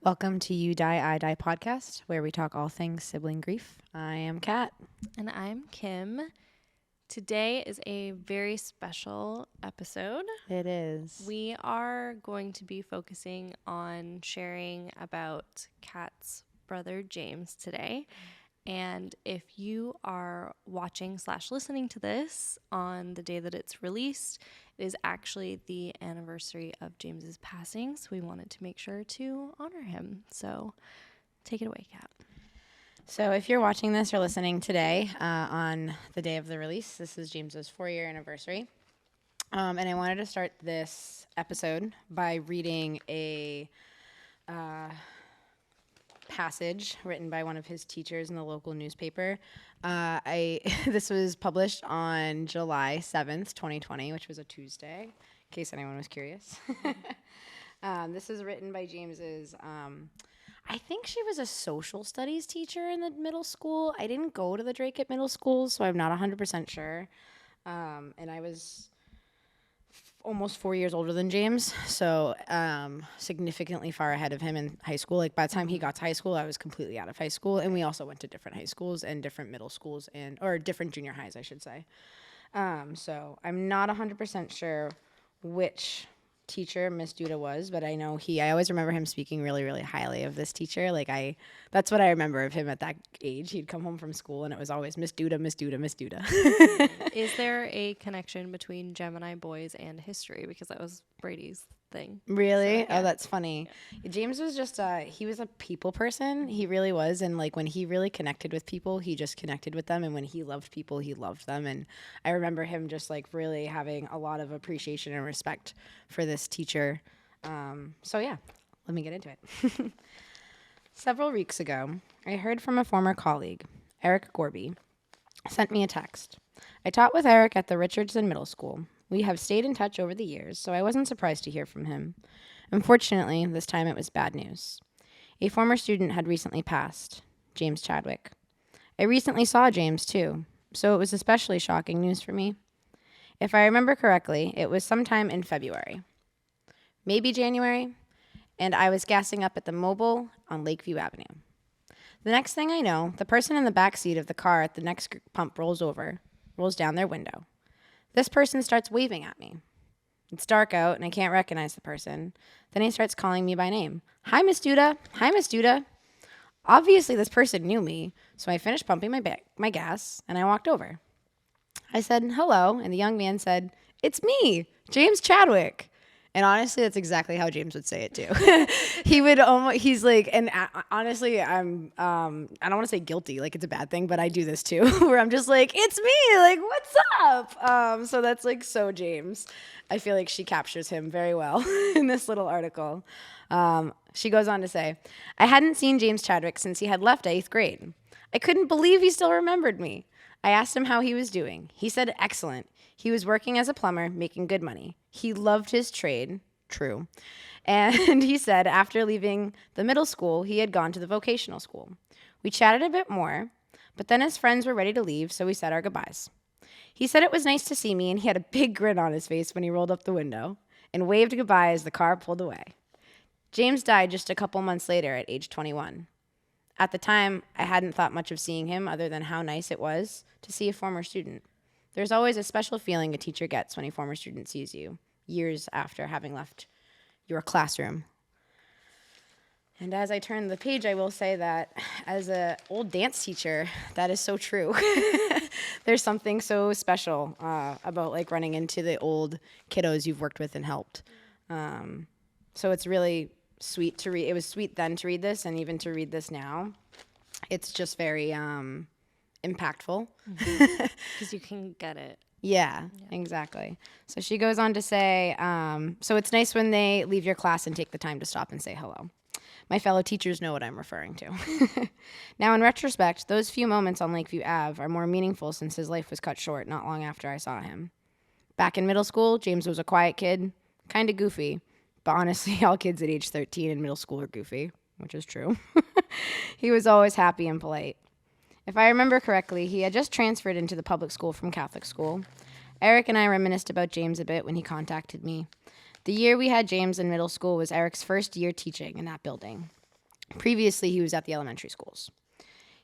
Welcome to YDIDPod podcast, where we talk all things sibling grief. I am Kat. And I'm Kim. Today is a very special episode. It is. We are going to be focusing on sharing about Kat's brother James today. And if you are watching/listening to this on the day that it's released, it is actually the anniversary of James's passing. So we wanted to make sure to honor him. So take it away, Kat. So if you're watching this or listening today on the day of the release, this is James's 4-year anniversary. And I wanted to start this episode by reading a passage written by one of his teachers in the local newspaper. This was published on July 7th, 2020, which was a Tuesday, in case anyone was curious. This is written by James's, I think she was a social studies teacher in the middle school. I didn't go to the Drake Middle School, so I'm not 100% sure. And I was almost 4 years older than James, so significantly far ahead of him in high school. Like, by the time he got to high school, I was completely out of high school, and we also went to different high schools and different middle schools or different junior highs, I should say. So I'm not 100% sure which teacher Miss Duda was, but I know I always remember him speaking really, really highly of this teacher. That's what I remember of him at that age. He'd come home from school and it was always Miss Duda, Miss Duda, Miss Duda. Is there a connection between Gemini boys and history? Because that was Brady's thing. Really? So, yeah. Oh, that's funny. Yeah. James was just, he was a people person. He really was. And like when he really connected with people, he just connected with them. And when he loved people, he loved them. And I remember him just like really having a lot of appreciation and respect for this teacher. So yeah, let me get into it. Several weeks ago, I heard from a former colleague, Eric Gorby, sent me a text. I taught with Eric at the Richardson Middle School. We have stayed in touch over the years, so I wasn't surprised to hear from him. Unfortunately, this time it was bad news. A former student had recently passed, James Chadwick. I recently saw James, too, so it was especially shocking news for me. If I remember correctly, it was sometime in February, maybe January, and I was gassing up at the Mobile on Lakeview Avenue. The next thing I know, the person in the back seat of the car at the next pump rolls down their window. This person starts waving at me. It's dark out, and I can't recognize the person. Then he starts calling me by name. Hi, Miss Duda. Hi, Miss Duda. Obviously, this person knew me, so I finished pumping my gas, and I walked over. I said, hello, and the young man said, it's me, James Chadwick. And honestly, that's exactly how James would say it too. He's like, and honestly, I don't want to say guilty, like it's a bad thing, but I do this too, where I'm just like, it's me, like, what's up? So that's like so James. I feel like she captures him very well in this little article. She goes on to say, I hadn't seen James Chadwick since he had left 8th grade. I couldn't believe he still remembered me. I asked him how he was doing. He said excellent. He was working as a plumber, making good money. He loved his trade, true. And he said after leaving the middle school, he had gone to the vocational school. We chatted a bit more, but then his friends were ready to leave, so we said our goodbyes. He said it was nice to see me, and he had a big grin on his face when he rolled up the window and waved goodbye as the car pulled away. James died just a couple months later at age 21. At the time, I hadn't thought much of seeing him other than how nice it was to see a former student. There's always a special feeling a teacher gets when a former student sees you, years after having left your classroom. And as I turn the page, I will say that as an old dance teacher, that is so true. There's something so special about like running into the old kiddos you've worked with and helped. So it's really sweet to read. It was sweet then to read this, and even to read this now, it's just very impactful. Because you can get it. Yeah, exactly. So she goes on to say, so it's nice when they leave your class and take the time to stop and say hello. My fellow teachers know what I'm referring to. Now, in retrospect, those few moments on Lakeview Ave are more meaningful since his life was cut short not long after I saw him. Back in middle school, James was a quiet kid, kind of goofy, but honestly, all kids at age 13 in middle school are goofy, which is true. He was always happy and polite. If I remember correctly, he had just transferred into the public school from Catholic school. Eric and I reminisced about James a bit when he contacted me. The year we had James in middle school was Eric's first year teaching in that building. Previously, he was at the elementary schools.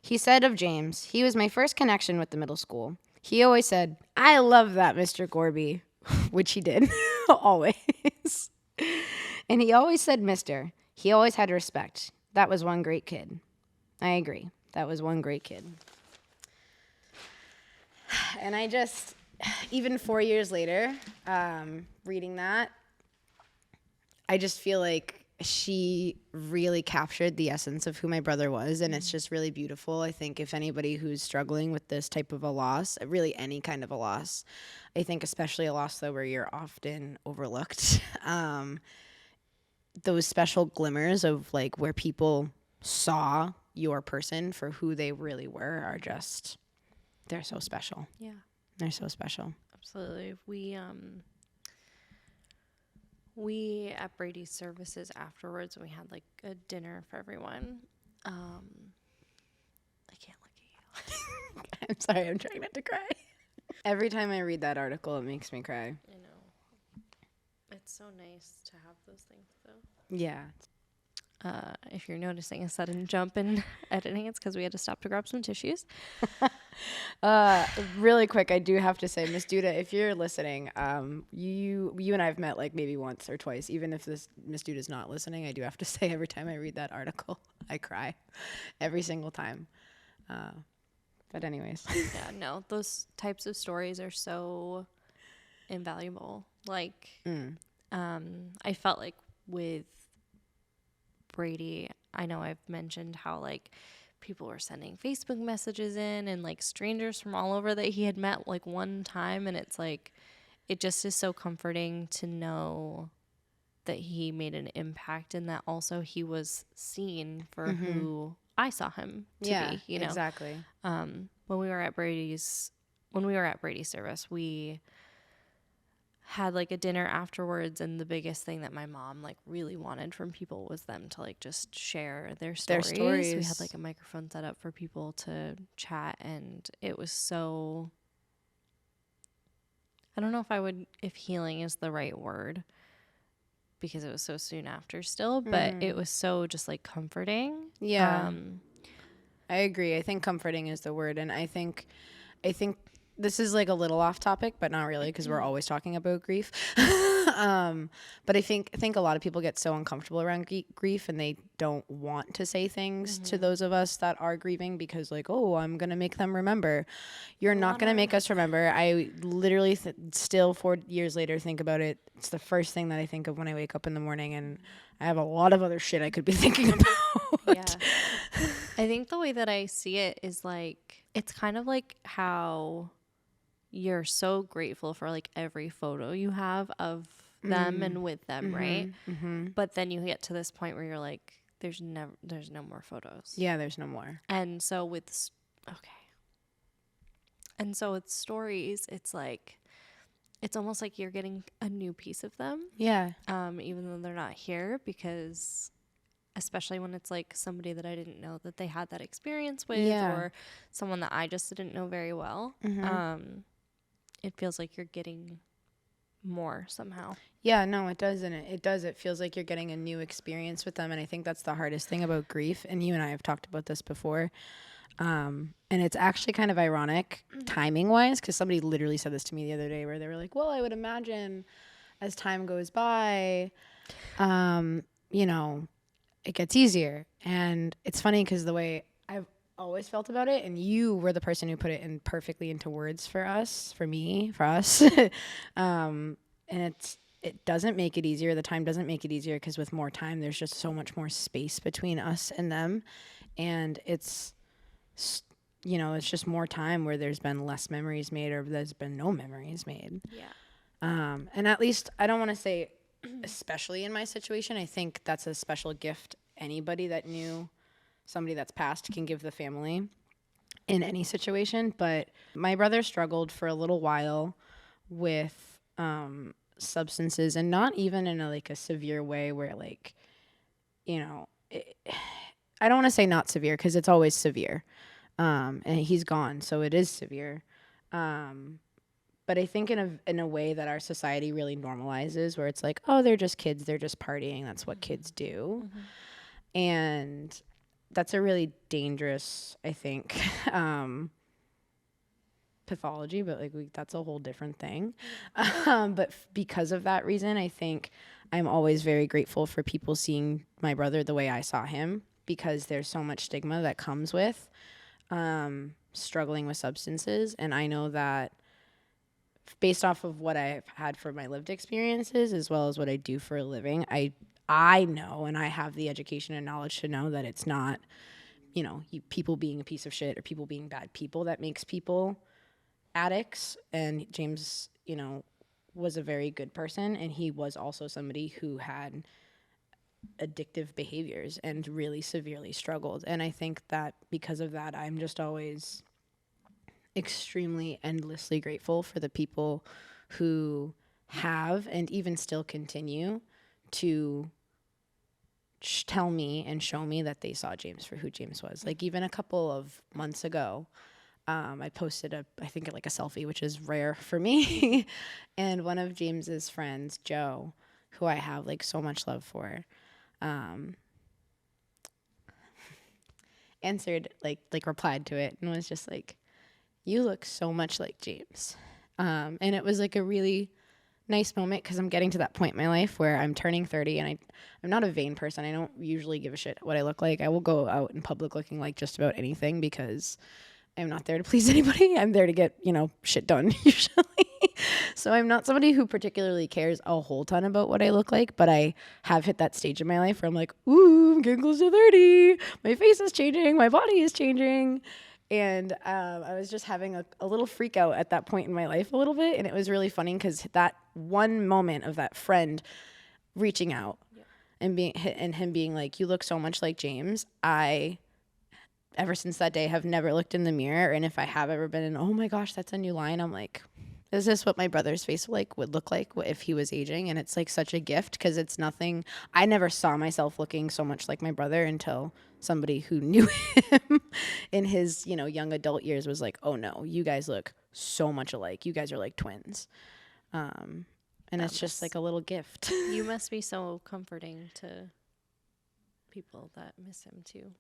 He said of James, he was my first connection with the middle school. He always said, I love that Mr. Gorby, which he did, always. And he always said Mr. He always had respect. That was one great kid. I agree. That was one great kid. And I just, even 4 years later, reading that, I just feel like she really captured the essence of who my brother was, and it's just really beautiful. I think if anybody who's struggling with this type of a loss, really any kind of a loss, I think especially a loss though where you're often overlooked, those special glimmers of like where people saw your person for who they really were are just, they're so special. Yeah. They're so special. Absolutely. We at Brady's services afterwards, we had like a dinner for everyone. I can't look at you. I'm sorry, I'm trying not to cry. Every time I read that article, it makes me cry. I know. It's so nice to have those things, though. Yeah. If you're noticing a sudden jump in editing, it's because we had to stop to grab some tissues. Really quick, I do have to say, Miss Duda, if you're listening, you and I have met like maybe once or twice. Even if this Miss Duda's not listening, I do have to say every time I read that article, I cry every single time. But anyways. Yeah, no, those types of stories are so invaluable. Like, I felt like with Brady, I know I've mentioned how like people were sending Facebook messages in and like strangers from all over that he had met like one time, and it's like it just is so comforting to know that he made an impact and that also he was seen for who I saw him to be, you know. Exactly. When we were at Brady's service, we had like a dinner afterwards, and the biggest thing that my mom like really wanted from people was them to like just share their stories. We had like a microphone set up for people to chat, and it was so, I don't know if healing is the right word because it was so soon after still, but it was so just like comforting. Yeah. I agree. I think comforting is the word, and I think this is like a little off topic, but not really because we're always talking about grief. But I think a lot of people get so uncomfortable around grief, and they don't want to say things to those of us that are grieving because like, oh, I'm going to make them remember. You're not going to make us remember. I literally still 4 years later think about it. It's the first thing that I think of when I wake up in the morning, and I have a lot of other shit I could be thinking about. Yeah. I think the way that I see it is like, it's kind of like how you're so grateful for like every photo you have of them and with them, right? But then you get to this point where you're like, there's no more photos. Yeah, there's no more. And so with stories, it's like, it's almost like you're getting a new piece of them. Yeah. Even though they're not here, because especially when it's like somebody that I didn't know that they had that experience with, or someone that I just didn't know very well. It feels like you're getting more somehow. Yeah, no, it does. And it does. It feels like you're getting a new experience with them. And I think that's the hardest thing about grief. And you and I have talked about this before. And it's actually kind of ironic timing wise, because somebody literally said this to me the other day where they were like, well, I would imagine as time goes by, you know, it gets easier. And it's funny because the way I've always felt about it, and you were the person who put it in perfectly into words for us. And it doesn't make it easier. The time doesn't make it easier because with more time, there's just so much more space between us and them. And it's, you know, it's just more time where there's been less memories made or there's been no memories made. Yeah. And at least I don't want to say, especially in my situation, I think that's a special gift anybody that knew somebody that's passed can give the family in any situation. But my brother struggled for a little while with substances, and not even in a severe way where like, you know, I don't want to say not severe because it's always severe. And he's gone, so it is severe. But I think in a way that our society really normalizes, where it's like, oh, they're just kids, they're just partying, that's what kids do. And that's a really dangerous, I think, pathology, but like that's a whole different thing. But because of that reason, I think I'm always very grateful for people seeing my brother the way I saw him, because there's so much stigma that comes with struggling with substances. And I know that based off of what I've had for my lived experiences as well as what I do for a living, I know, and I have the education and knowledge to know that it's not, people being a piece of shit or people being bad people that makes people addicts. And James, was a very good person, and he was also somebody who had addictive behaviors and really severely struggled. And I think that because of that, I'm just always extremely endlessly grateful for the people who have and even still continue to tell me and show me that they saw James for who James was. Like even a couple of months ago, I posted I think like a selfie, which is rare for me. And one of James's friends, Joe, who I have like so much love for, answered like replied to it and was just like, "You look so much like James." And it was like a really nice moment because I'm getting to that point in my life where I'm turning 30, and I'm not a vain person. I don't usually give a shit what I look like. I will go out in public looking like just about anything because I'm not there to please anybody. I'm there to get, shit done usually. So I'm not somebody who particularly cares a whole ton about what I look like, but I have hit that stage in my life where I'm like, ooh, I'm getting close to 30. My face is changing. My body is changing. And I was just having a little freak out at that point in my life a little bit. And it was really funny because that one moment of that friend reaching out and him being like, "You look so much like James," ever since that day, have never looked in the mirror. And if I have ever been in, oh my gosh, that's a new line, I'm like, is this what my brother's face would look like if he was aging? And it's like such a gift because it's nothing. I never saw myself looking so much like my brother until somebody who knew him in his, young adult years was like, "Oh no, you guys look so much alike. You guys are like twins." And it's just like a little gift. You must be so comforting to people that miss him too.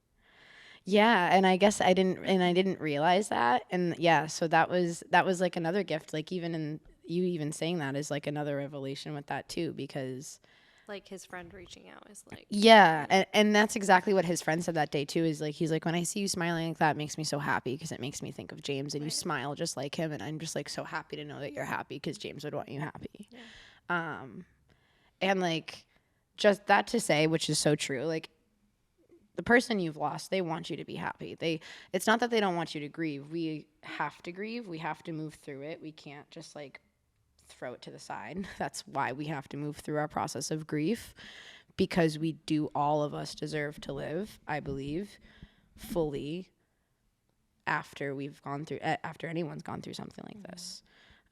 Yeah, and I guess I didn't realize that. And yeah, so that was like another gift. Like even even saying that is like another revelation with that too, because like his friend reaching out is like, yeah, and that's exactly what his friend said that day too, is like, he's like, "When I see you smiling like that, it makes me so happy because it makes me think of James, and you smile just like him, and I'm just like so happy to know that you're happy because James would want you happy." Yeah. And like just that to say, which is so true, like the person you've lost, they want you to be happy. It's not that they don't want you to grieve. We have to grieve. We have to move through it. We can't just like throw it to the side. That's why we have to move through our process of grief, because all of us deserve to live, I believe, fully after anyone's gone through something like this.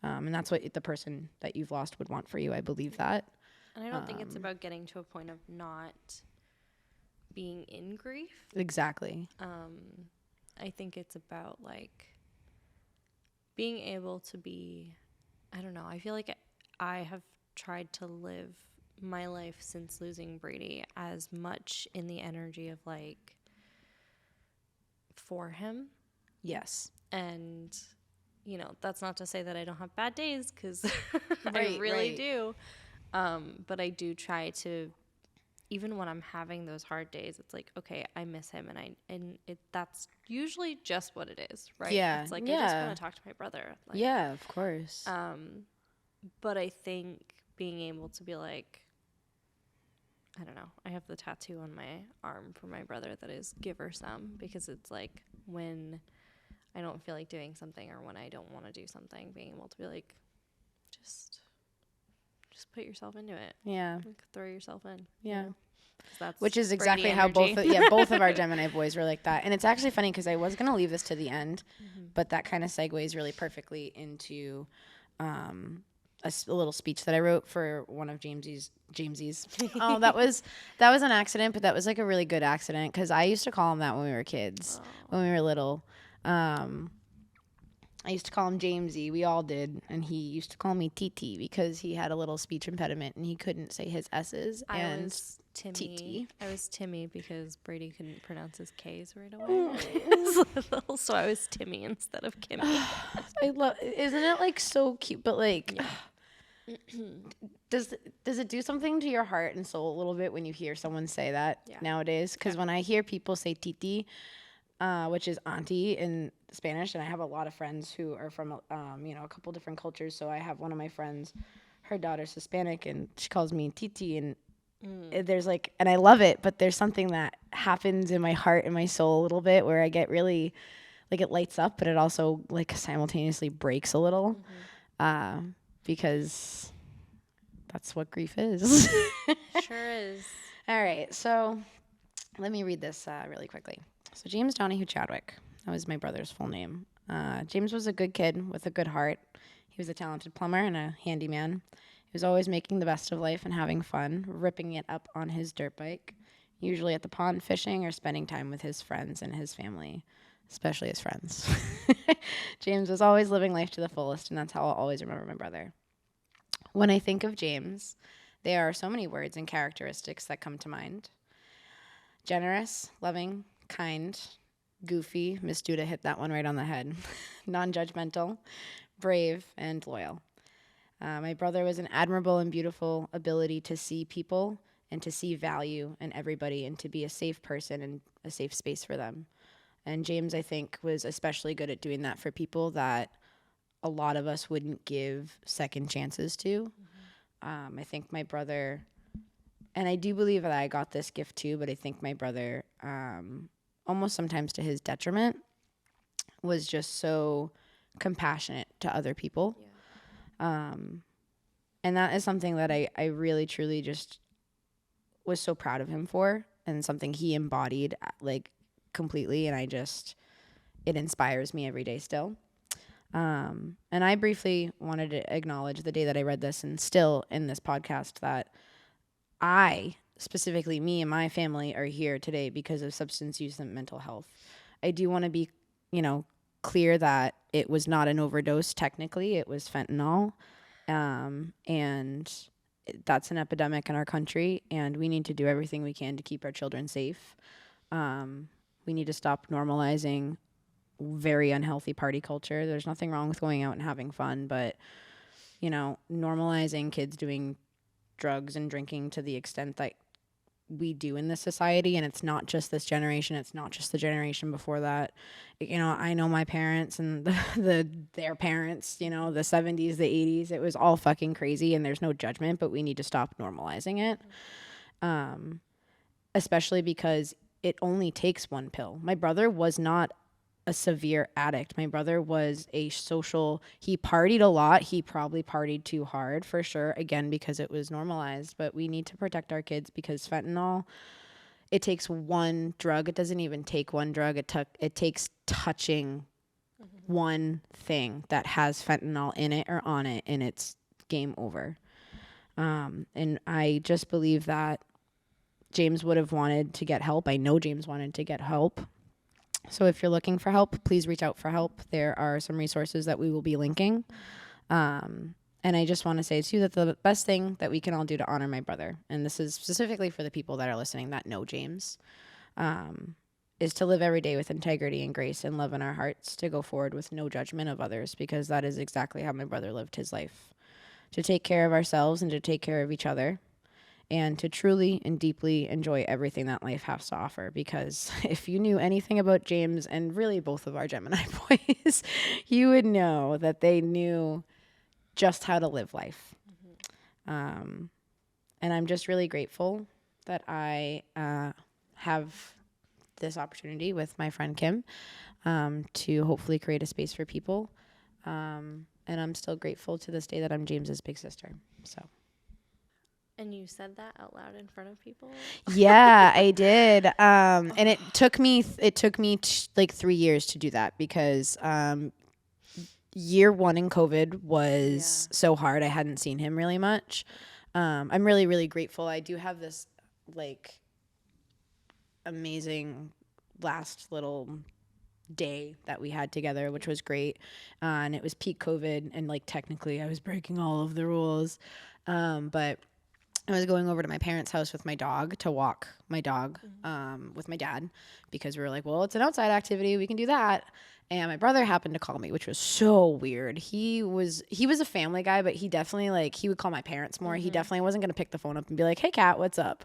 And that's what the person that you've lost would want for you. I believe that. And I don't think it's about getting to a point of not being in grief. Exactly. I think it's about like being able to be, I don't know, I feel like I have tried to live my life since losing Brady as much in the energy of like for him. Yes. And that's not to say that I don't have bad days, because I really do. But I do try to, even when I'm having those hard days, it's like, okay, I miss him, and that's usually just what it is, right? Yeah. It's like, I just want to talk to my brother. Like, yeah, of course. But I think being able to be like, I don't know, I have the tattoo on my arm for my brother that is "give her some," because it's like when I don't feel like doing something or when I don't want to do something, being able to be like, just put yourself into it. Yeah. Like, throw yourself in. Yeah. That's which is exactly Brady how energy. both of our Gemini boys were like that. And it's actually funny because I was going to leave this to the end, but that kind of segues really perfectly into a little speech that I wrote for one of Jamesy's. Oh, that was an accident, but that was like a really good accident because I used to call him that when we were kids, when we were little. I used to call him Jamesy. We all did. And he used to call me TT because he had a little speech impediment and he couldn't say his S's. I And was Timmy. TT. I was Timmy because Brady couldn't pronounce his K's right away. So I was Timmy instead of Kimmy. I love. Isn't it like so cute? But like, Yeah. does it do something to your heart and soul a little bit when you hear someone say that Yeah. nowadays? Because when I hear people say Titi, which is auntie in Spanish, and I have a lot of friends who are from a couple different cultures. So I have one of my friends, her daughter's Hispanic, and she calls me Titi, and there's like, and I love it, but there's something that happens in my heart and my soul a little bit where I get really, like, it lights up, but it also like simultaneously breaks a little, because that's what grief is. Sure is. All right, so let me read this really quickly. So James Donahue Chadwick, that was my brother's full name. James was a good kid with a good heart. He was a talented plumber and a handyman. He was always making the best of life and having fun, ripping it up on his dirt bike, usually at the pond fishing or spending time with his friends and his family, especially his friends. James was always living life to the fullest, and that's how I'll always remember my brother. When I think of James, there are so many words and characteristics that come to mind. Generous, loving, kind, goofy. Miss Duda hit that one right on the head. Non-judgmental, brave, and loyal. My brother was an admirable and beautiful ability to see people and to see value in everybody and to be a safe person and a safe space for them. And James, I think, was especially good at doing that for people that a lot of us wouldn't give second chances to. I think my brother, and I do believe that I got this gift too, but I think my brother, almost sometimes to his detriment, was just so compassionate to other people. Yeah. And that is something that I really, truly just was so proud of him for, and something he embodied like completely. And it inspires me every day still. And I briefly wanted to acknowledge the day that I read this, and still in this podcast, that I, specifically me and my family, are here today because of substance use and mental health. I do want to be, clear that it was not an overdose. Technically, it was fentanyl. And that's an epidemic in our country, and we need to do everything we can to keep our children safe. We need to stop normalizing very unhealthy party culture. There's nothing wrong with going out and having fun, but, normalizing kids doing drugs and drinking to the extent that we do in this society, and it's not just this generation, it's not just the generation before that. I know my parents and their parents, the 70s, the 80s, it was all fucking crazy, and there's no judgment, but we need to stop normalizing it. Especially because it only takes one pill. My brother was not a severe addict. My brother was he partied a lot. He probably partied too hard, for sure, again, because it was normalized. But we need to protect our kids, because fentanyl, it takes one drug. It doesn't even take one drug. It takes touching one thing that has fentanyl in it or on it, and it's game over. And I just believe that James would have wanted to get help. I know James wanted to get help. So if you're looking for help, please reach out for help. There are some resources that we will be linking. And I just want to say too that the best thing that we can all do to honor my brother, and this is specifically for the people that are listening that know James, is to live every day with integrity and grace and love in our hearts, to go forward with no judgment of others, because that is exactly how my brother lived his life. To take care of ourselves and to take care of each other, and to truly and deeply enjoy everything that life has to offer. Because if you knew anything about James, and really both of our Gemini boys, you would know that they knew just how to live life. And I'm just really grateful that I have this opportunity with my friend Kim, to hopefully create a space for people. And I'm still grateful to this day that I'm James's big sister. So. And you said that out loud in front of people? Yeah, I did. And it took me like 3 years to do that, because year one in COVID was so hard. I hadn't seen him really much. I'm really, really grateful. I do have this like amazing last little day that we had together, which was great. And it was peak COVID, and like technically I was breaking all of the rules. But I was going over to my parents' house with my dog to walk my dog with my dad, because we were like, well, it's an outside activity, we can do that. And my brother happened to call me, which was so weird. He was a family guy, but he definitely, like, he would call my parents more. He definitely wasn't going to pick the phone up and be like, hey, Kat, what's up?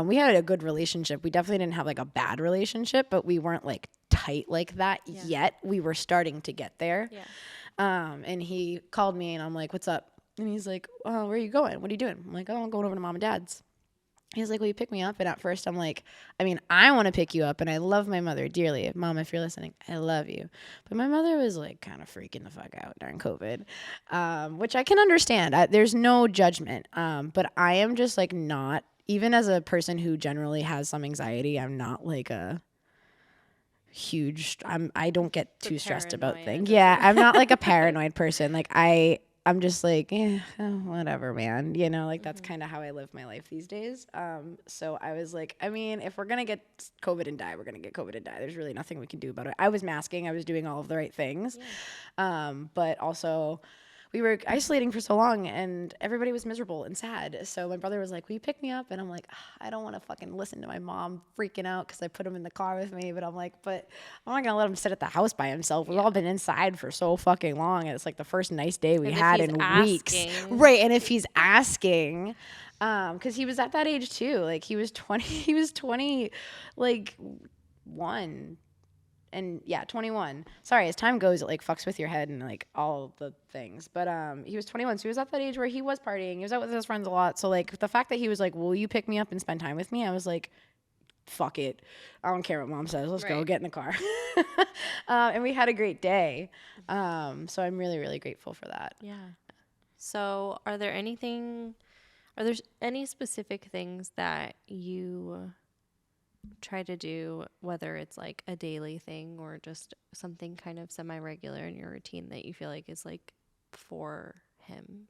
We had a good relationship. We definitely didn't have like a bad relationship, but we weren't like tight like that yet. We were starting to get there. And he called me and I'm like, what's up? And he's like, oh, where are you going? What are you doing? I'm like, oh, I'm going over to mom and dad's. He's like, will you pick me up? And at first I'm like, I mean, I want to pick you up and I love my mother dearly. Mom, if you're listening, I love you. But my mother was like kind of freaking the fuck out during COVID, which I can understand. There's no judgment. But I am just like not, even as a person who generally has some anxiety, I'm not like a huge, I don't get too stressed about things. Yeah, I'm not like a paranoid person. Like I'm just like, whatever, man. You know, like that's kind of how I live my life these days. So I was like, I mean, if we're going to get COVID and die, we're going to get COVID and die. There's really nothing we can do about it. I was masking. I was doing all of the right things. But also we were isolating for so long and everybody was miserable and sad. So my brother was like, will you pick me up? And I'm like, I don't want to fucking listen to my mom freaking out because I put him in the car with me. But I'm like, but I'm not going to let him sit at the house by himself. We've all been inside for so fucking long. And it's like the first nice day we had in weeks. Right. And if he's asking, because he was at that age too. Like he was 20, like 1. And yeah, 21. Sorry, as time goes, it like fucks with your head and like all the things. But he was 21, so he was at that age where he was partying. He was out with his friends a lot. So like the fact that he was like, "Will you pick me up and spend time with me?" I was like, "Fuck it, I don't care what mom says. Let's go get in the car." And we had a great day. So I'm really, really grateful for that. Yeah. So are there any specific things that you try to do, whether it's like a daily thing or just something kind of semi-regular in your routine that you feel like is like for him?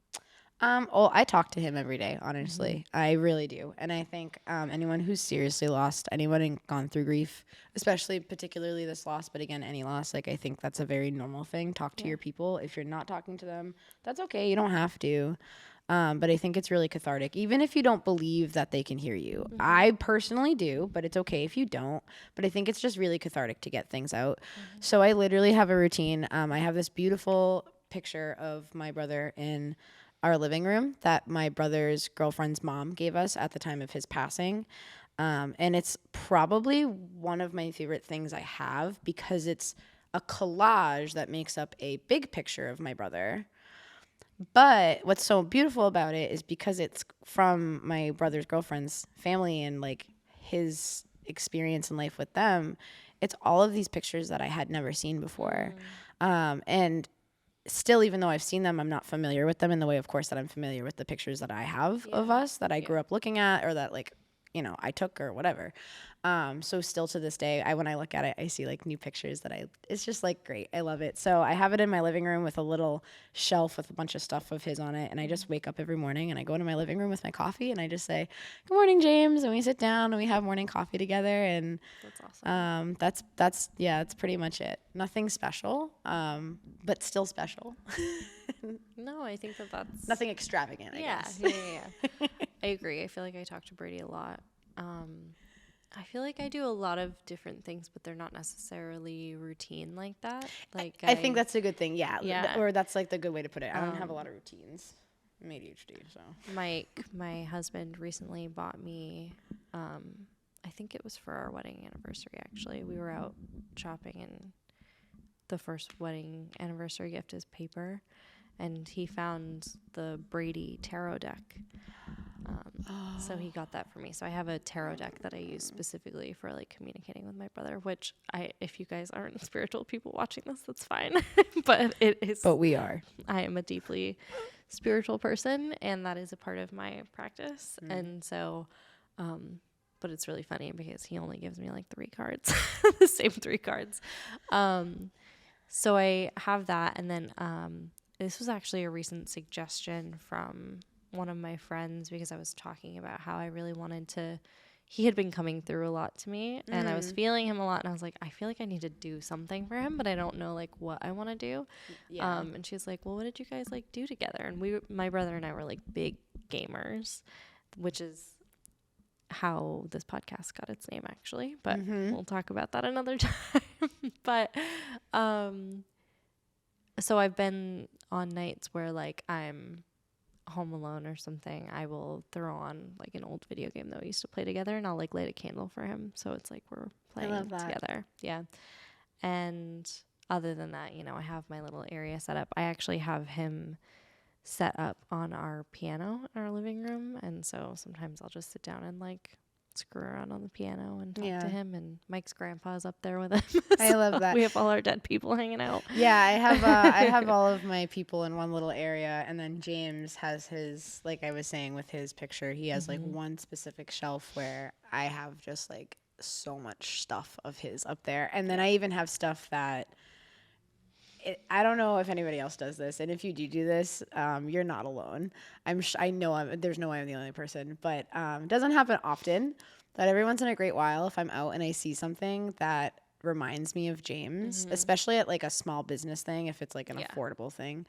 Well, I talk to him every day, honestly. I really do. And I think anyone who's seriously lost, anyone and gone through grief, especially particularly this loss, but again, any loss, like I think that's a very normal thing. Talk to your people. If you're not talking to them, that's okay. You don't have to. But I think it's really cathartic, even if you don't believe that they can hear you. I personally do, but it's okay if you don't. But I think it's just really cathartic to get things out. So I literally have a routine. I have this beautiful picture of my brother in our living room that my brother's girlfriend's mom gave us at the time of his passing. And it's probably one of my favorite things I have because it's a collage that makes up a big picture of my brother. But what's so beautiful about it is because it's from my brother's girlfriend's family and like his experience in life with them, it's all of these pictures that I had never seen before. And still, even though I've seen them, I'm not familiar with them in the way, of course, that I'm familiar with the pictures that I have of us that I grew up looking at or that like, you know, I took or whatever. So still to this day, when I look at it, I see like new pictures it's just like great. I love it. So I have it in my living room with a little shelf with a bunch of stuff of his on it. And I just wake up every morning and I go into my living room with my coffee and I just say, good morning, James. And we sit down and we have morning coffee together. And That's awesome. that's pretty much it. Nothing special, but still special. No, I think that's nothing extravagant, I guess. Yeah. I agree. I feel like I talk to Brady a lot. I feel like I do a lot of different things, but they're not necessarily routine like that. Like I think that's a good thing. Yeah. Yeah. Or that's like the good way to put it. I don't have a lot of routines. I'm ADHD, so. My husband recently bought me, I think it was for our wedding anniversary, actually. We were out shopping and the first wedding anniversary gift is paper. And he found the Brady tarot deck. So he got that for me. So I have a tarot deck that I use specifically for like communicating with my brother, which if you guys aren't spiritual people watching this, that's fine. But it is. But we are. I am a deeply spiritual person and that is a part of my practice. And so, but it's really funny because he only gives me like 3 cards, the same 3 cards. So I have that. And then, this was actually a recent suggestion from one of my friends because I was talking about how I really wanted to he had been coming through a lot to me, and I was feeling him a lot, and I was like, I feel like I need to do something for him, but I don't know like what I want to do. Yeah. And she's like, well, what did you guys like do together? And my brother and I were like big gamers, which is how this podcast got its name actually, but we'll talk about that another time. But so I've been on nights where like I'm home alone or something, I will throw on like an old video game that we used to play together, and I'll like light a candle for him, so it's like we're playing together. Yeah. And other than that, you know, I have my little area set up. I actually have him set up on our piano in our living room, and so sometimes I'll just sit down and like screw around on the piano and talk to him, and Mike's grandpa's up there with him. I love that. We have all our dead people hanging out. Yeah, I have all of my people in one little area, and then James has his, like I was saying with his picture, he has like one specific shelf where I have just like so much stuff of his up there, and then I even have stuff that I don't know if anybody else does this, and if you do this, you're not alone. I know there's no way I'm the only person, but it doesn't happen often. But every once in a great while, if I'm out and I see something that reminds me of James, especially at like a small business thing, if it's like an affordable thing,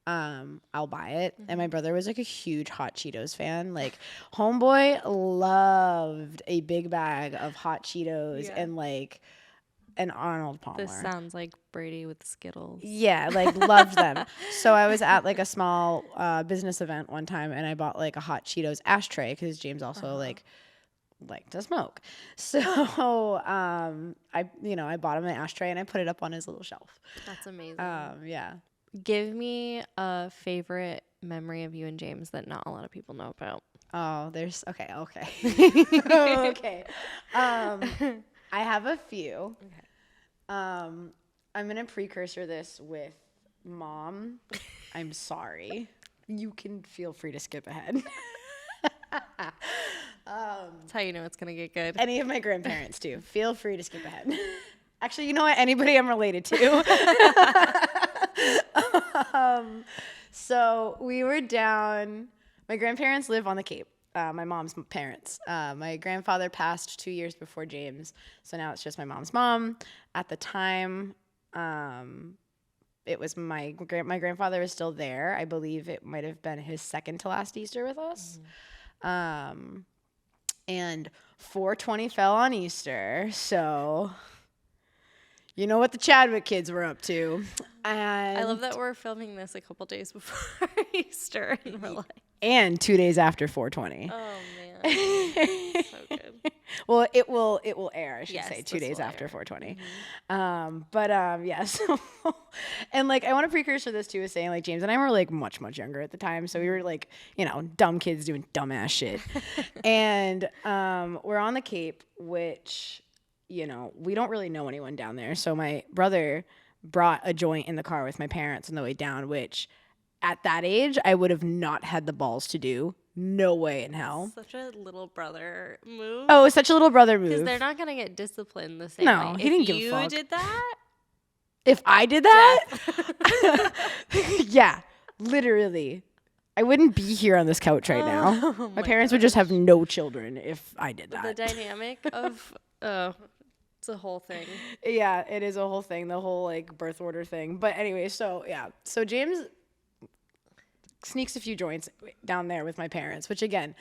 I'll buy it. And my brother was like a huge Hot Cheetos fan. Like, homeboy loved a big bag of Hot Cheetos and like an Arnold Palmer. This sounds like Brady with Skittles. Yeah, like loved them. So I was at like a small business event one time, and I bought like a Hot Cheetos ashtray because James also like to smoke. So I bought him an ashtray and I put it up on his little shelf. That's amazing. Yeah. Give me a favorite memory of you and James that not a lot of people know about. Oh, there's okay. Okay. I have a few. Okay. I'm gonna precursor this with Mom. I'm sorry. You can feel free to skip ahead. That's how you know it's gonna get good. Any of my grandparents too. Feel free to skip ahead. Actually, you know what? Anybody I'm related to. So we were down. My grandparents live on the Cape. My mom's parents. My grandfather passed 2 years before James, so now it's just my mom's mom. At the time, it was my grandfather was still there. I believe it might have been his second to last Easter with us. And 4/20 fell on Easter, so you know what the Chadwick kids were up to. And I love that we're filming this a couple days before Easter in real life. And 2 days after 4/20. Oh man, so good. Well, it will air, I should say, 2 days after air. 4/20. Yeah. So, and like I want to precursor this too, is saying like James and I were like much younger at the time, so we were like dumb kids doing dumbass shit, and we're on the Cape, which we don't really know anyone down there. So my brother brought a joint in the car with my parents on the way down, which at that age I would have not had the balls to do. No way in hell. Such a little brother move. Oh, it's such a little brother move. Because they're not gonna get disciplined the same No, way. he didn't give a fuck. If you did that, if I did that, yeah, literally, I wouldn't be here on this couch right now. My parents would just have no children if I did that. The dynamic of it's a whole thing. Yeah, it is a whole thing. The whole like birth order thing. But anyway, so yeah, so James sneaks a few joints down there with my parents, which again,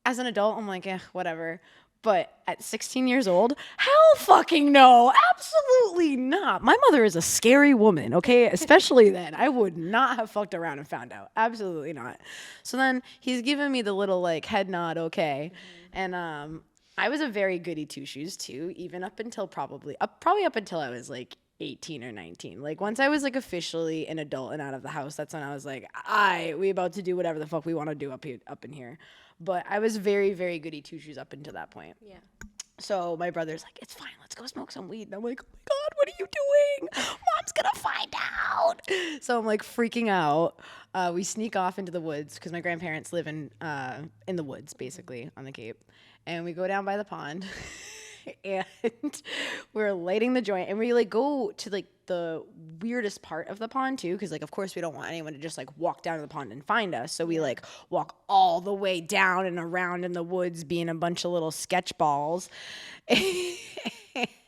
as an adult, I'm like, whatever. But at 16 years old, hell fucking no. Absolutely not. My mother is a scary woman, okay? Especially then. I would not have fucked around and found out. Absolutely not. So then he's giving me the little like head nod, okay. And I was a very goody two shoes too, even up until probably up until I was like 18 or 19. Like once I was like officially an adult and out of the house, that's when I was like, we about to do whatever the fuck we want to do up in here. But I was very, very goody two shoes up until that point. Yeah. So my brother's like, it's fine, let's go smoke some weed. And I'm like, oh my God, what are you doing? Mom's gonna find out. So I'm like freaking out. We sneak off into the woods because my grandparents live in the woods, basically, on the Cape. And we go down by the pond. And we're lighting the joint, and we like go to like the weirdest part of the pond too, because like of course we don't want anyone to just like walk down to the pond and find us, so we like walk all the way down and around in the woods being a bunch of little sketch balls.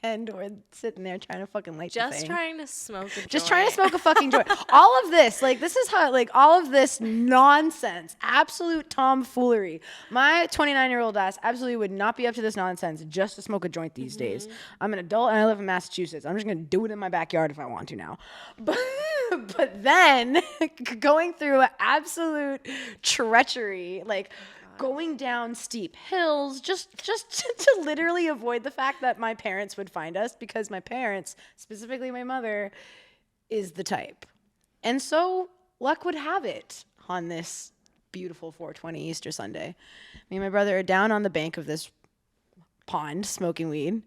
And we're sitting there trying to fucking light the thing. Just trying to smoke a joint. Just trying to smoke a fucking joint. All of this, like, this is how, like, all of this nonsense, absolute tomfoolery. My 29-year-old ass absolutely would not be up to this nonsense just to smoke a joint these days. I'm an adult and I live in Massachusetts. I'm just going to do it in my backyard if I want to now. But then going through absolute treachery, like, going down steep hills just to literally avoid the fact that my parents would find us, because my parents, specifically my mother, is the type. And so luck would have it on this beautiful 420 Easter Sunday. Me and my brother are down on the bank of this pond smoking weed,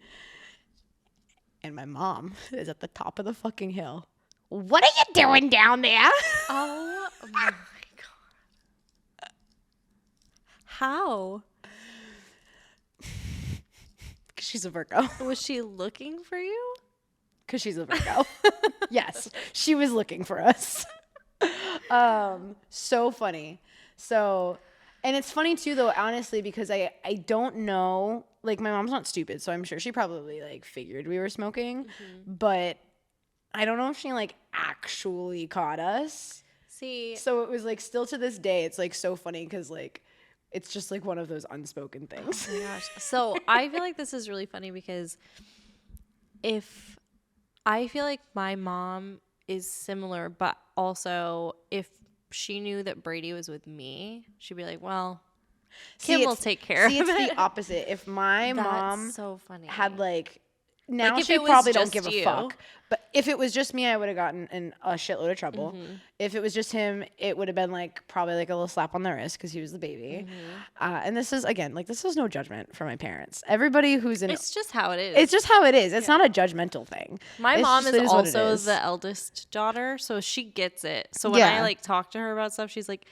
and my mom is at the top of the fucking hill. What are you doing down there? Oh my God. How? Because she's a Virgo. Was she looking for you? Because she's a Virgo. Yes, she was looking for us. So funny. So, and it's funny too, though, honestly, because I don't know, like, my mom's not stupid, so I'm sure she probably like figured we were smoking, but I don't know if she like actually caught us. See, So it was like, still to this day, it's like so funny because like it's just like one of those unspoken things. oh my gosh. So I feel like this is really funny because if I feel like my mom is similar, but also if she knew that Brady was with me, she'd be like, well, Kim will take care of it. See, it's the opposite. If my That's mom so funny. had like, now Like, if she it was probably don't just give a you. fuck. But if it was just me, I would have gotten in a shitload of trouble. If it was just him, it would have been like probably like a little slap on the wrist because he was the baby. And this is, again, like, this is no judgment for my parents. Everybody who's in It's just how it is. it's just how it is. It's not a judgmental thing. My It's mom just- is it what it also is. the eldest daughter, so she gets it. So when Yeah. I like talk to her about stuff, she's like,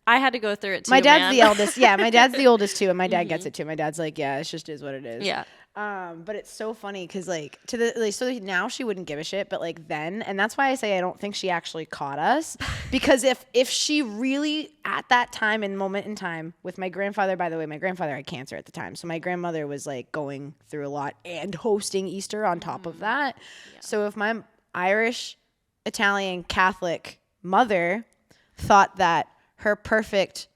I had to go through it too. My dad's man. the eldest. Yeah, my dad's the oldest too, and my dad gets it too. My dad's like, yeah, it just is what it is. Yeah. But it's so funny because like so now she wouldn't give a shit, but like then, and that's why I say I don't think she actually caught us, because if she really at that time and moment in time with my grandfather, by the way, my grandfather had cancer at the time, so my grandmother was like going through a lot and hosting Easter on top of that. So if my Irish, Italian, Catholic mother thought that her perfect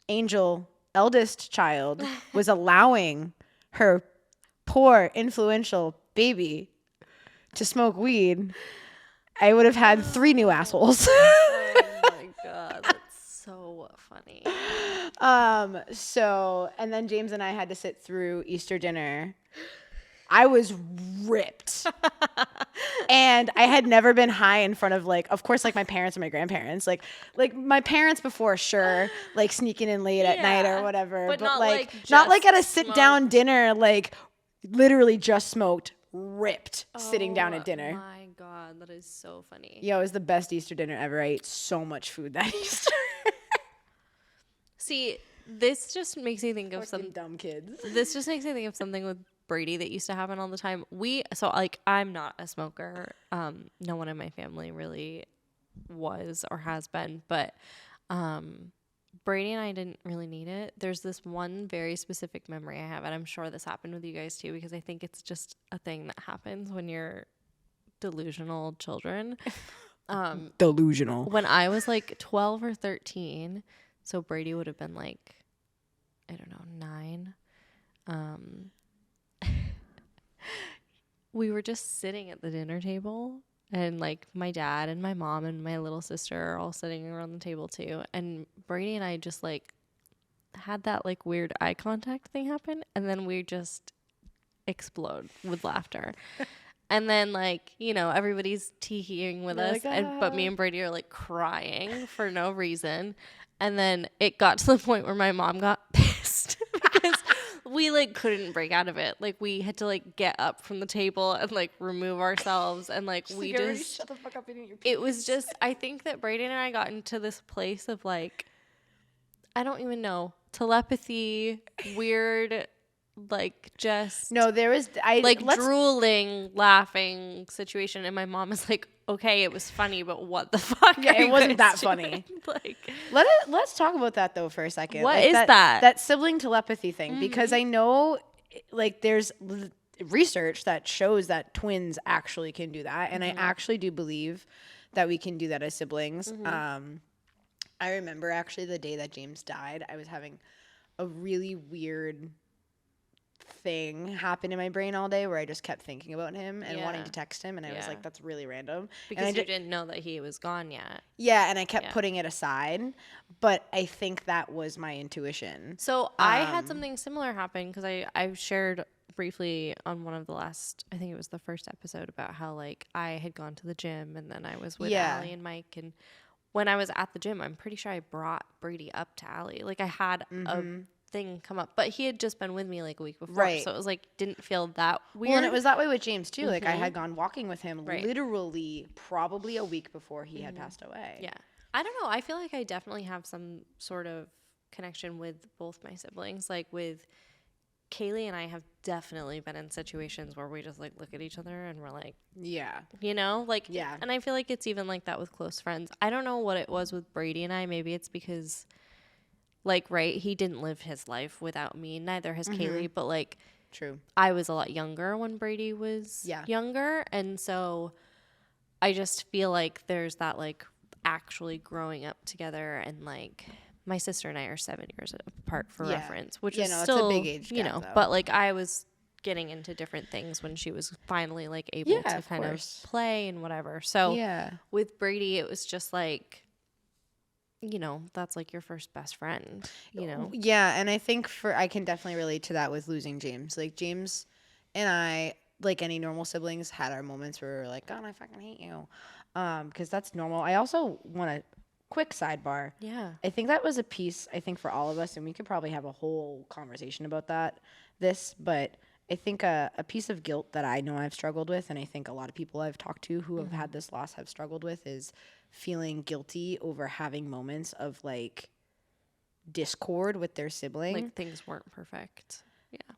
angel eldest child was allowing her poor influential baby to smoke weed, I would have had 3 new assholes. Oh my God, that's so funny. So, and then James and I had to sit through Easter dinner. I was ripped. And I had never been high in front of, like, of course, like my parents and my grandparents. Like my parents before, sure, like sneaking in late at night or whatever. But not, like, like, not like at a just sit down dinner, like literally just smoked, ripped, sitting down Oh at dinner. my God, that is so funny. Yo, it was the best Easter dinner ever. I ate so much food that Easter. See, this just makes me think of Fucking dumb kids. This just makes me think of something with Brady that used to happen all the time. So like, I'm not a smoker. No one in my family really was or has been, but Brady and I didn't really need it. There's this one very specific memory I have, and I'm sure this happened with you guys too, because I think it's just a thing that happens when you're delusional children. Delusional. When I was like 12 or 13, so Brady would have been like, I don't know, 9. We were just sitting at the dinner table, and like my dad and my mom and my little sister are all sitting around the table too. And Brady and I just like had that like weird eye contact thing happen, and then we just explode with laughter. And then like, you know, everybody's teeheeing with us, like, but me and Brady are like crying for no reason. And then it got to the point where my mom got pissed because we like couldn't break out of it. Like we had to like get up from the table and like remove ourselves, and like we just shut the fuck up and eat your it was just, I think that Brayden and I got into this place of like, I don't even know, telepathy, weird like just No, there was drooling, laughing situation, and my mom is like, "Okay, it was funny, but what the fuck? Yeah, are it you wasn't guys that funny. Like, Let's talk about that though for a second. what Like is that? that sibling telepathy thing? Because I know, like, there's research that shows that twins actually can do that, and I actually do believe that we can do that as siblings. I remember actually the day that James died, I was having a really weird thing happen in my brain all day where I just kept thinking about him and wanting to text him, and I was like, that's really random. Because you didn't know that he was gone yet. Yeah, and I kept putting it aside, but I think that was my intuition. So I had something similar happen because I shared briefly on one of the last, I think it was the first episode, about how like I had gone to the gym and then I was with Allie and Mike, and when I was at the gym, I'm pretty sure I brought Brady up to Allie. Like I had a thing come up, but he had just been with me like a week before, so it was like didn't feel that weird. Well, and it was that way with James too. Like I had gone walking with him literally probably a week before he had passed away. Yeah, I don't know. I feel like I definitely have some sort of connection with both my siblings. Like with Kaylee and I have definitely been in situations where we just like look at each other and we're like, you know, like, and I feel like it's even like that with close friends. I don't know what it was with Brady and I. Maybe it's because like, he didn't live his life without me. Neither has Kaylee, but like, true. I was a lot younger when Brady was younger. And so I just feel like there's that like actually growing up together, and like my sister and I are 7 years apart for reference, which is still, it's a big age gap, though. but like I was getting into different things when she was finally like able to kind of play and whatever. So with Brady, it was just like, you know, that's like your first best friend, you know? Yeah. And I think I can definitely relate to that with losing James. Like James and I, like any normal siblings, had our moments where we were like, God, I fucking hate you. Because that's normal. I also want to quick sidebar. Yeah. I think that was a piece, I think, for all of us, and we could probably have a whole conversation about but I think a piece of guilt that I know I've struggled with, and I think a lot of people I've talked to who have had this loss have struggled with, is feeling guilty over having moments of like discord with their sibling. Like things weren't perfect. Yeah.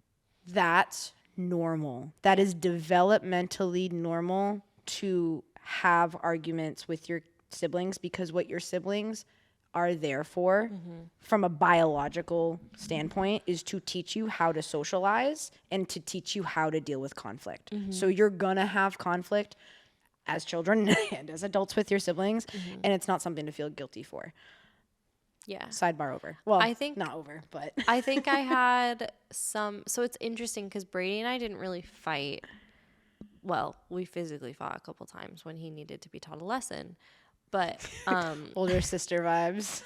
That's normal. That is developmentally normal to have arguments with your siblings, because what your siblings are there for from a biological standpoint is to teach you how to socialize and to teach you how to deal with conflict. So you're gonna have conflict as children and as adults with your siblings, and it's not something to feel guilty for. Yeah. Sidebar over. Well, I think not over, but I think I had so it's interesting because Brady and I didn't really fight. Well, we physically fought a couple times when he needed to be taught a lesson. But older sister vibes.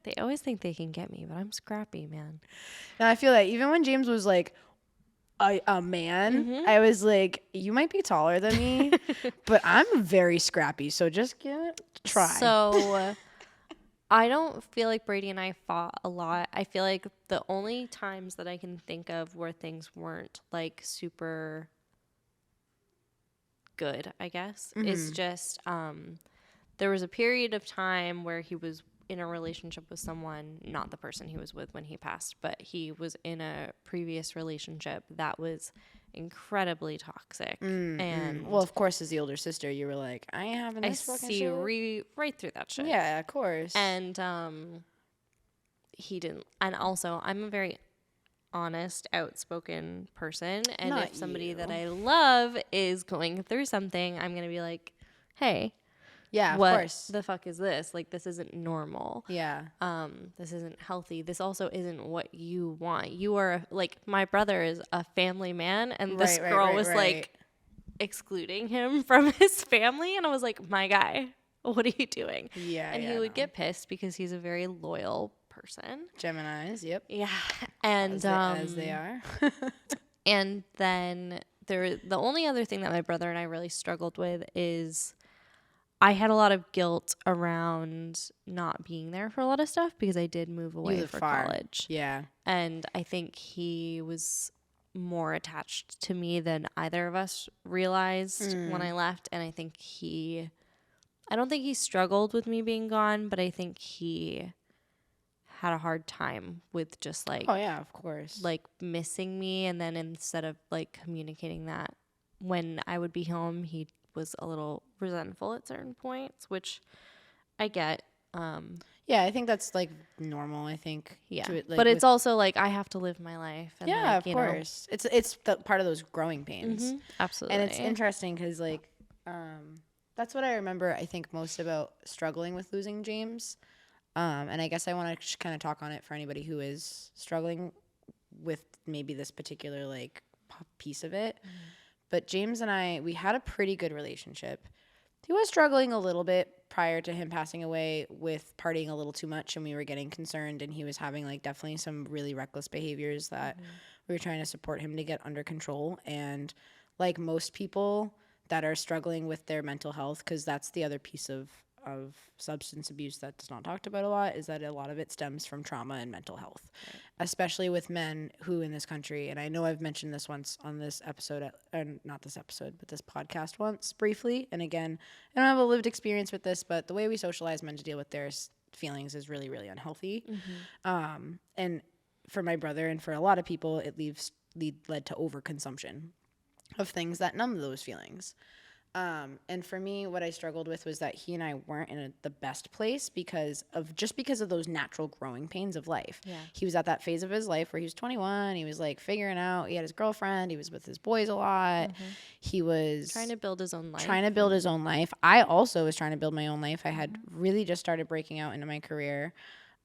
They always think they can get me, but I'm scrappy, man. Now I feel that even when James was like a man, I was like, you might be taller than me, but I'm very scrappy, so just give it a try. So I don't feel like Brady and I fought a lot. I feel like the only times that I can think of where things weren't like super good, I guess, is just there was a period of time where he was in a relationship with someone, not the person he was with when he passed, but he was in a previous relationship that was incredibly toxic. And well, of course, as the older sister, you were like, I ain't having this fucking shit. I see right through that shit. Yeah, of course. And he didn't. And also, I'm a very honest, outspoken person, and Not if somebody you. that I love is going through something, I'm gonna be like, hey, yeah, of what course. the fuck is this? Like, this isn't normal. Yeah. This isn't healthy. This also isn't what you want. You are like, my brother is a family man, and this girl was like excluding him from his family, and I was like, my guy, what are you doing? Yeah. And he would get pissed because he's a very loyal person. Geminis, yep. Yeah. And as they are. and then the only other thing that my brother and I really struggled with is I had a lot of guilt around not being there for a lot of stuff because I did move away for college. Yeah. And I think he was more attached to me than either of us realized when I left. And I think I don't think he struggled with me being gone, but I think he had a hard time with just like Oh yeah, of course. like missing me, and then instead of like communicating that when I would be home, he was a little resentful at certain points, which I get. Yeah, I think that's like normal. I think. Yeah, To it, like, but it's with, also like I have to live my life, and yeah, like of course. It's the part of those growing pains, absolutely, and it's interesting because like, that's what I remember. I think most about struggling with losing James. And I guess I want to kind of talk on it for anybody who is struggling with maybe this particular like piece of it. But James and I, we had a pretty good relationship. He was struggling a little bit prior to him passing away with partying a little too much, and we were getting concerned, and he was having like definitely some really reckless behaviors that we were trying to support him to get under control. And like most people that are struggling with their mental health, because that's the other piece of substance abuse that's not talked about a lot, is that a lot of it stems from trauma and mental health, especially with men who in this country, and I know I've mentioned this once on this episode, not this episode, but this podcast once briefly, and again, I don't have a lived experience with this, but the way we socialize men to deal with their feelings is really, really unhealthy. And for my brother and for a lot of people, it led to overconsumption of things that numb those feelings. And for me, what I struggled with was that he and I weren't in the best place because of those natural growing pains of life. Yeah. He was at that phase of his life where he was 21. He was like figuring out, he had his girlfriend. He was with his boys a lot. He was trying to build his own life. I also was trying to build my own life. I had really just started breaking out into my career.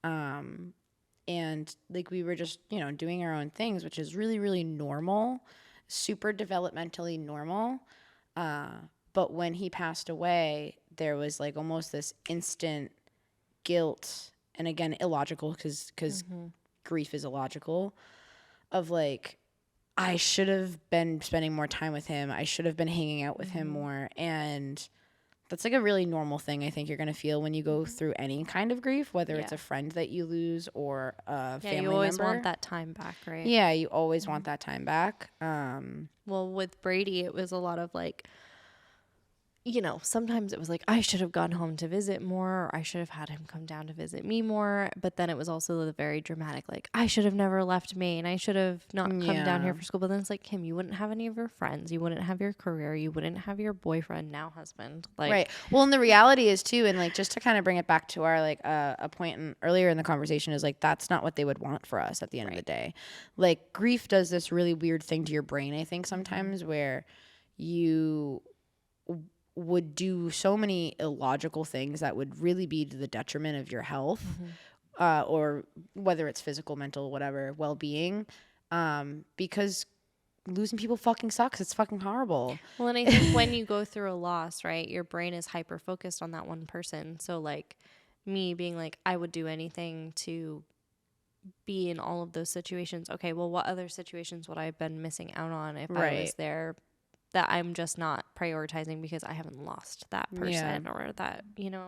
And like we were just, doing our own things, which is really, really normal, super developmentally normal. But when he passed away, there was like almost this instant guilt, and again, illogical because grief is illogical, of like, I should have been spending more time with him. I should have been hanging out with him more. And that's like a really normal thing I think you're going to feel when you go through any kind of grief, whether it's a friend that you lose or a family member. You always want that time back, right? Yeah, you always want that time back. Well, with Brady, it was a lot of like, sometimes it was like, I should have gone home to visit more, or I should have had him come down to visit me more. But then it was also the very dramatic, like, I should have never left Maine. I should have not come down here for school. But then it's like, Kim, you wouldn't have any of your friends. You wouldn't have your career. You wouldn't have your boyfriend, now husband. Like, right. Well, and the reality is too, and like, just to kind of bring it back to our, like, a point earlier in the conversation, is like, that's not what they would want for us at the end of the day. Like, grief does this really weird thing to your brain, I think, sometimes, where you would do so many illogical things that would really be to the detriment of your health, or whether it's physical, mental, whatever, well-being, because losing people fucking sucks. It's fucking horrible. Well, and I think when you go through a loss, right, your brain is hyper-focused on that one person. So, like, me being like, I would do anything to be in all of those situations. Okay, well, what other situations would I have been missing out on if I was there, that I'm just not prioritizing because I haven't lost that person or that, Yeah.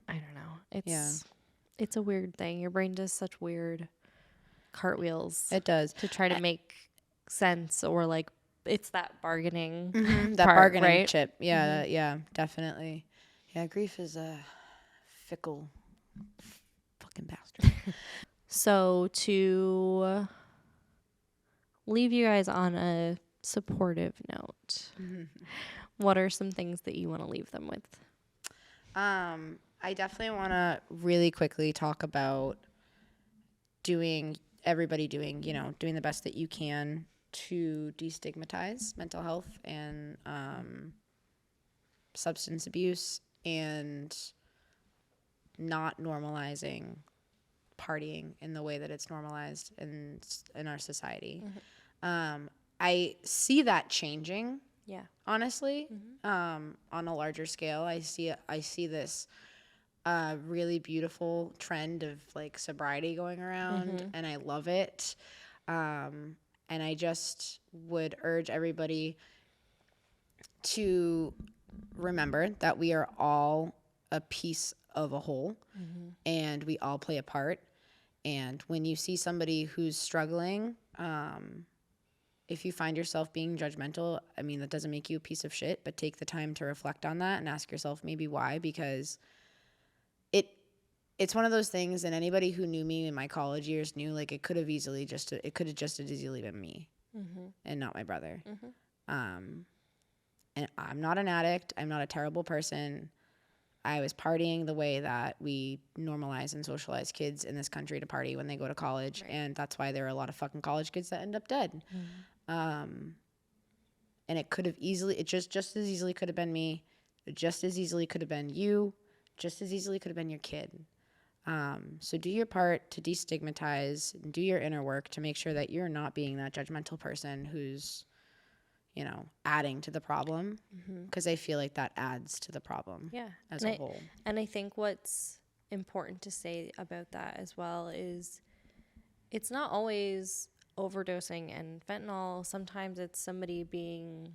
I don't know. It's a weird thing. Your brain does such weird cartwheels. It does. To try to make sense, or like, it's that bargaining that part, bargaining right? chip. Yeah. Yeah, definitely. Yeah. Grief is a fickle fucking bastard. So to leave you guys on a supportive note, what are some things that you want to leave them with? I definitely want to really quickly talk about doing the best that you can to destigmatize mental health and substance abuse, and not normalizing partying in the way that it's normalized in our society. I see that changing. Yeah. Honestly, on a larger scale, I see this really beautiful trend of like sobriety going around, and I love it. And I just would urge everybody to remember that we are all a piece of a whole, and we all play a part. And when you see somebody who's struggling, if you find yourself being judgmental, I mean, that doesn't make you a piece of shit, but take the time to reflect on that and ask yourself maybe why, because it's one of those things, and anybody who knew me in my college years knew, like, it could have just as easily been me and not my brother. And I'm not an addict. I'm not a terrible person. I was partying the way that we normalize and socialize kids in this country to party when they go to college. Right. And that's why there are a lot of fucking college kids that end up dead. And it could have it just as easily could have been me. It just as easily could have been you. Just as easily could have been your kid. So do your part to destigmatize and do your inner work to make sure that you're not being that judgmental person who's, adding to the problem, because I feel like that adds to the problem as a whole. And I think what's important to say about that as well is it's not always overdosing and fentanyl. Sometimes it's somebody being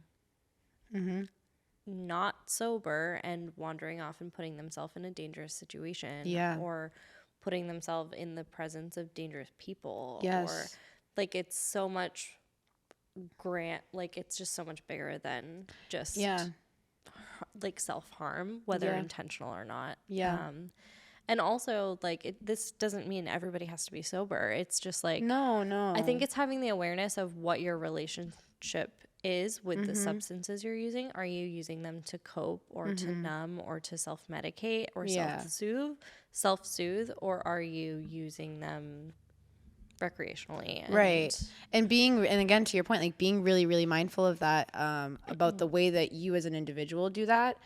not sober and wandering off and putting themselves in a dangerous situation, or putting themselves in the presence of dangerous people, or like it's so much it's just so much bigger than just like self-harm, whether intentional or not. And also, like, this doesn't mean everybody has to be sober. It's just like, no. I think it's having the awareness of what your relationship is with the substances you're using. Are you using them to cope or to numb or to self-medicate or self-soothe, or are you using them recreationally? And again, to your point, like, being really, really mindful of that, about the way that you as an individual do that.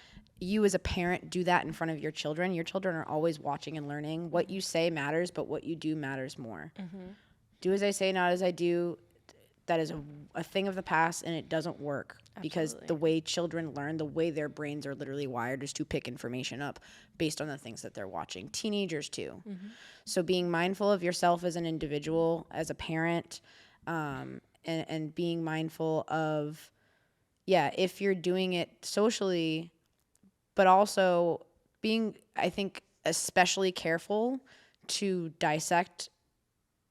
You as a parent do that in front of your children. Your children are always watching and learning. What you say matters, but what you do matters more. Do as I say, not as I do. That is a thing of the past, and it doesn't work. Because the way children learn, the way their brains are literally wired is to pick information up based on the things that they're watching. Teenagers too. So being mindful of yourself as an individual, as a parent, and being mindful of, if you're doing it socially, but also being, I think, especially careful to dissect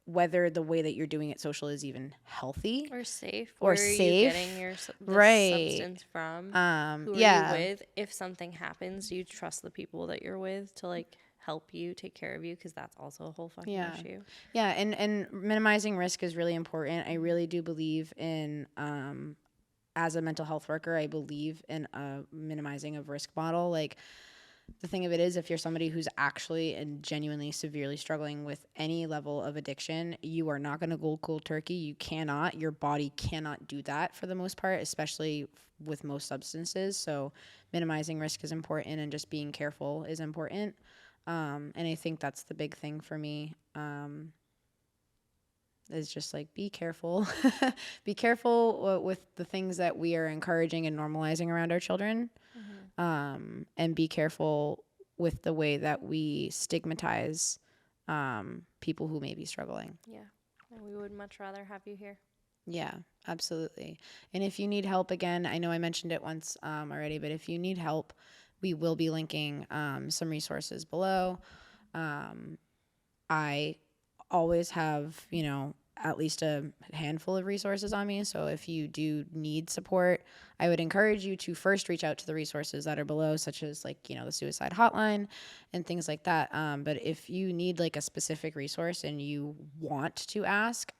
whether the way that you're doing it social is even healthy or safe. Where are you getting your substance from? Who are you with? If something happens, do you trust the people that you're with to like help you, take care of you? Because that's also a whole fucking issue. And minimizing risk is really important. I really do believe in, as a mental health worker, I believe in a minimizing of risk model. Like, the thing of it is, if you're somebody who's actually and genuinely severely struggling with any level of addiction, you are not going to go cold turkey. You cannot. Your body cannot do that for the most part, especially with most substances. So minimizing risk is important, and just being careful is important. And I think that's the big thing for me, is just like, be careful. Be careful with the things that we are encouraging and normalizing around our children. And be careful with the way that we stigmatize people who may be struggling. And we would much rather have you here. Yeah, absolutely. And if you need help, again, I know I mentioned it once already, but if you need help, we will be linking some resources below. I always have, at least a handful of resources on me. So if you do need support, I would encourage you to first reach out to the resources that are below, such as like, the suicide hotline and things like that. But if you need like a specific resource and you want to ask,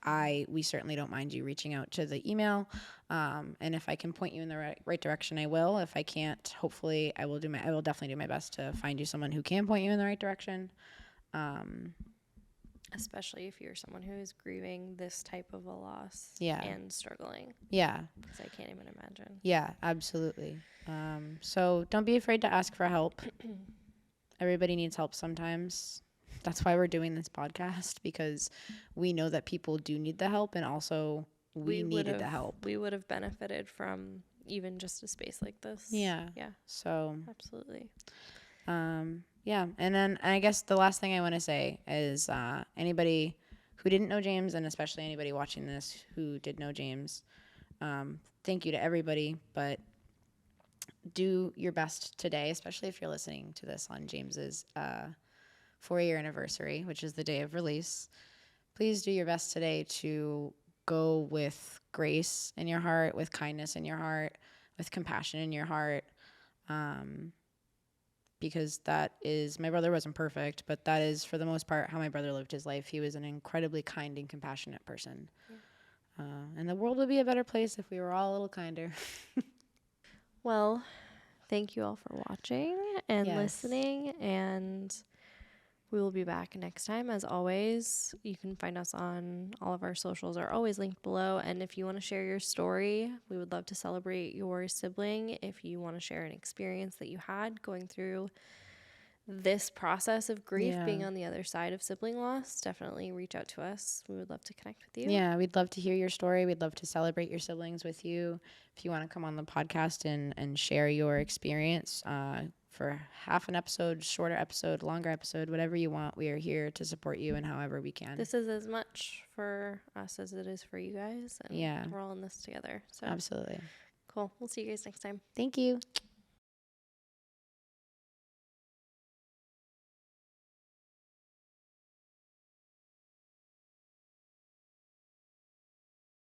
we certainly don't mind you reaching out to the email. And if I can point you in the right direction, I will. If I can't, hopefully I will definitely do my best to find you someone who can point you in the right direction. Especially if you're someone who is grieving this type of a loss and struggling. Because I can't even imagine. Yeah, absolutely. So don't be afraid to ask for help. Everybody needs help sometimes. That's why we're doing this podcast, because we know that people do need the help, and also we needed the help. We would have benefited from even just a space like this. Yeah. So absolutely. And then I guess the last thing I want to say is, anybody who didn't know James, and especially anybody watching this who did know James, thank you to everybody, but do your best today, especially if you're listening to this on James's 4-year anniversary, which is the day of release. Please do your best today to go with grace in your heart, with kindness in your heart, with compassion in your heart, because my brother wasn't perfect, but that is for the most part how my brother lived his life. He was an incredibly kind and compassionate person. Yeah. And the world would be a better place if we were all a little kinder. Well, thank you all for watching and Yes. listening, and we will be back next time. As always, you can find us on all of our socials are always linked below. And if you want to share your story, we would love to celebrate your sibling. If you want to share an experience that you had going through this process of grief, being on the other side of sibling loss, definitely reach out to us. We would love to connect with you. Yeah, we'd love to hear your story. We'd love to celebrate your siblings with you. If you want to come on the podcast and share your experience, for half an episode, shorter episode, longer episode, whatever you want, we are here to support you in however we can. This is as much for us as it is for you guys. And we're all in this together. So absolutely. Cool. We'll see you guys next time. Thank you.